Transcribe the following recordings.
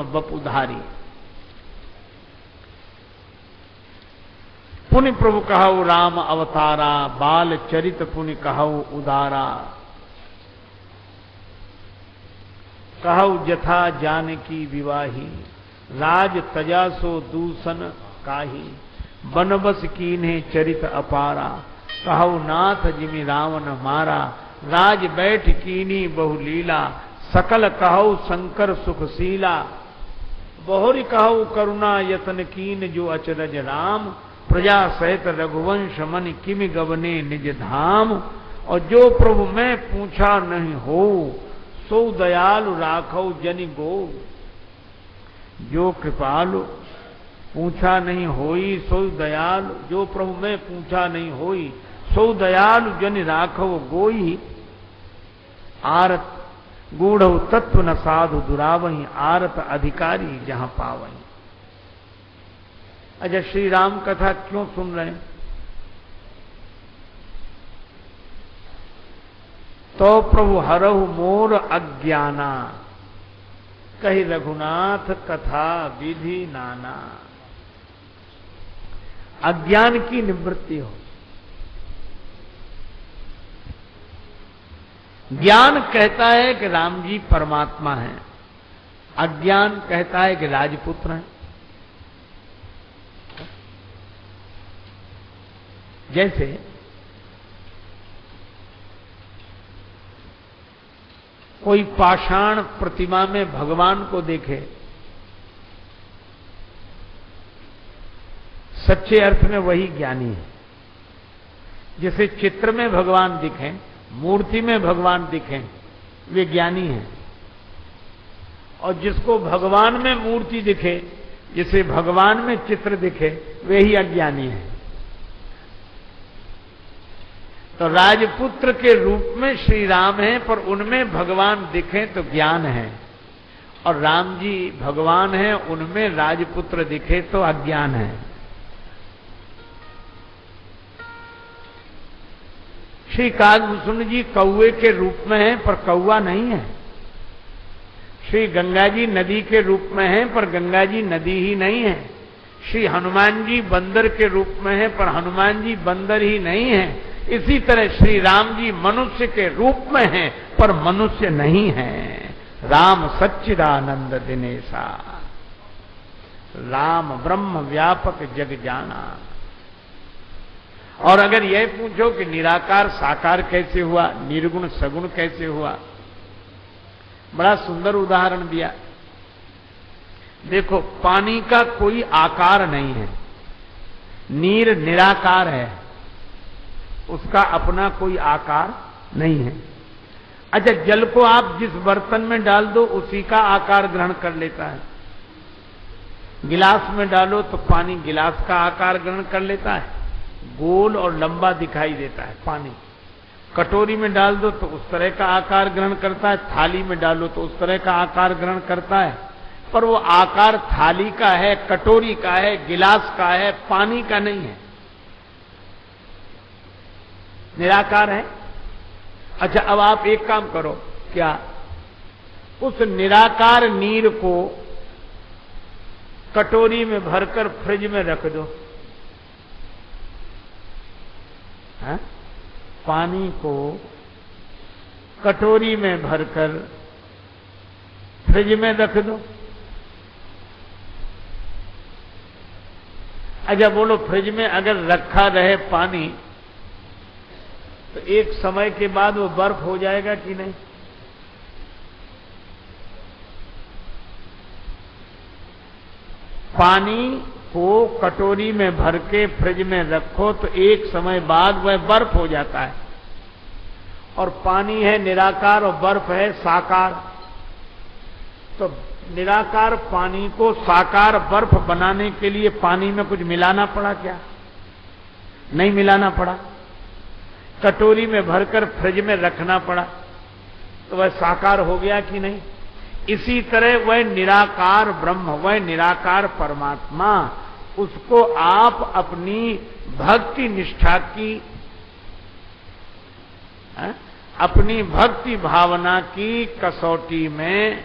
पूर्ण बपुधारी। पुनि प्रभु कहु राम अवतारा, बाल चरित पुनि कहु उदारा। कहु जथा जानकी विवाही, राज तजा सो दूषण काही। बनबस कीन्हे चरित अपारा, कहु नाथ जिमि रावण मारा। राज बैठ कीनी बहुलीला, सकल कहु शंकर सुखशीला। बहुरी कहु करुणा यतन कीन, जो अचरज राम। प्रजा सहित रघुवंश मन किमि गवने निज धाम। और जो प्रभु मैं पूछा नहीं हो, सो दयालु राखो जनि गो। जो कृपालु पूछा नहीं होई सो दयालु, जो प्रभु मैं पूछा नहीं होई सो दयालु जनि राखो गोई। आरत गूढ़ तत्व न साधु दुरावही, आरत अधिकारी जहां पावही। अच्छा, श्री राम कथा क्यों सुन रहे हैं? तो प्रभु हरहु मोर अज्ञाना, कही रघुनाथ कथा विधि नाना। अज्ञान की निवृत्ति हो। ज्ञान कहता है कि राम जी परमात्मा हैं, अज्ञान कहता है कि राजपुत्र हैं। जैसे कोई पाषाण प्रतिमा में भगवान को देखे, सच्चे अर्थ में वही ज्ञानी है। जैसे चित्र में भगवान दिखें, मूर्ति में भगवान दिखें, वे ज्ञानी हैं। और जिसको भगवान में मूर्ति दिखे, जिसे भगवान में चित्र दिखे, वे ही अज्ञानी हैं। तो राजपुत्र के रूप में श्री राम हैं, पर उनमें भगवान दिखें तो ज्ञान है। और राम जी भगवान हैं, उनमें राजपुत्र दिखे तो अज्ञान है। श्री कागभूषण जी कौवे के रूप में हैं, पर कौवा नहीं है। श्री गंगा जी नदी के रूप में हैं, पर गंगा जी नदी ही नहीं है। श्री हनुमान जी बंदर के रूप में हैं, पर हनुमान जी बंदर ही नहीं है। इसी तरह श्री राम जी मनुष्य के रूप में हैं, पर मनुष्य नहीं है। राम सच्चिदानंद दिनेशा, राम ब्रह्म व्यापक जग जाना। और अगर यह पूछो कि निराकार साकार कैसे हुआ, निर्गुण सगुण कैसे हुआ, बड़ा सुंदर उदाहरण दिया। देखो, पानी का कोई आकार नहीं है, नीर निराकार है, उसका अपना कोई आकार नहीं है। अच्छा, जल को आप जिस बर्तन में डाल दो उसी का आकार ग्रहण कर लेता है। गिलास में डालो तो पानी गिलास का आकार ग्रहण कर लेता है, गोल और लंबा दिखाई देता है पानी। कटोरी में डाल दो तो उस तरह का आकार ग्रहण करता है, थाली में डालो तो उस तरह का आकार ग्रहण करता है। पर वो आकार थाली का है, कटोरी का है, गिलास का है, पानी का नहीं है, निराकार है। अच्छा, अब आप एक काम करो, क्या उस निराकार नीर को कटोरी में भरकर फ्रिज में रख दो, है? पानी को कटोरी में भरकर फ्रिज में रख दो। अच्छा बोलो, फ्रिज में अगर रखा रहे पानी तो एक समय के बाद वो बर्फ हो जाएगा कि नहीं? पानी को कटोरी में भर के फ्रिज में रखो तो एक समय बाद वह बर्फ हो जाता है। और पानी है निराकार और बर्फ है साकार। तो निराकार पानी को साकार बर्फ बनाने के लिए पानी में कुछ मिलाना पड़ा क्या? नहीं मिलाना पड़ा। कटोरी में भरकर फ्रिज में रखना पड़ा, तो वह साकार हो गया कि नहीं? इसी तरह वह निराकार ब्रह्म, वह निराकार परमात्मा, उसको आप अपनी भक्ति निष्ठा की, अपनी भक्ति भावना की कसौटी में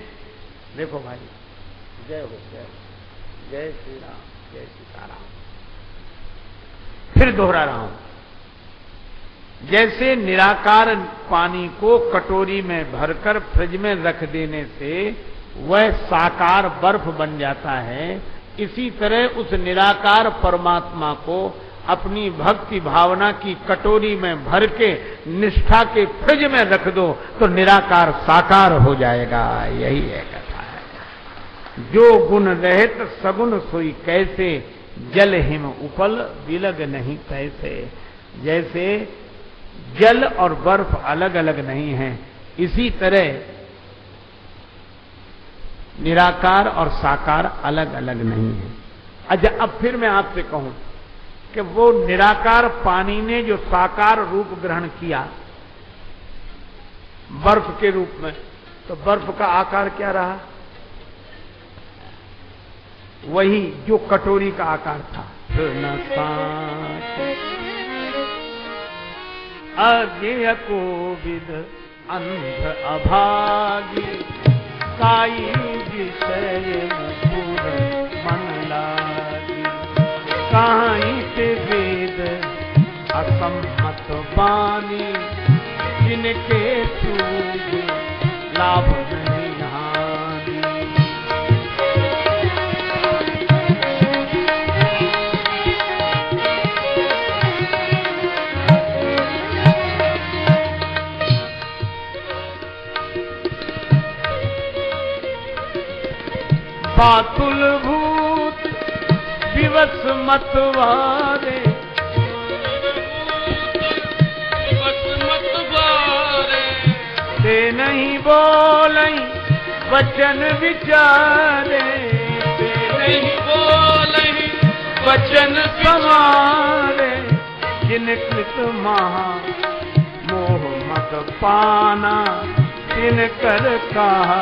देखो भाई, जय हो, जय हो, जय श्री राम, जय सीताराम। फिर दोहरा रहा हूं, जैसे निराकार पानी को कटोरी में भरकर फ्रिज में रख देने से वह साकार बर्फ बन जाता है, इसी तरह उस निराकार परमात्मा को अपनी भक्ति भावना की कटोरी में भर के निष्ठा के फ्रिज में रख दो तो निराकार साकार हो जाएगा। यही है कथा है। जो गुण रहित सगुण सोई कैसे, जल हिम उपल विलग नहीं तैसे। जैसे जल और बर्फ अलग अलग नहीं है, इसी तरह निराकार और साकार अलग अलग नहीं है। अच्छा, अब फिर मैं आपसे कहूं कि वो निराकार पानी ने जो साकार रूप ग्रहण किया बर्फ के रूप में, तो बर्फ का आकार क्या रहा? वही जो कटोरी का आकार था। अज्ञेय कोविद अंध अभागी, काई विषय मुकुर मन लागी। काई से वेद असम्मत वाणी, जिनके सूझ लाभ नहीं हानि। बातुल भूत विवश मतवारे, ते नहीं बोलई वचन विचारे। ते नहीं बोलई वचन समारे, जिन कृत महा मोह मत पाना, तिन कर कहा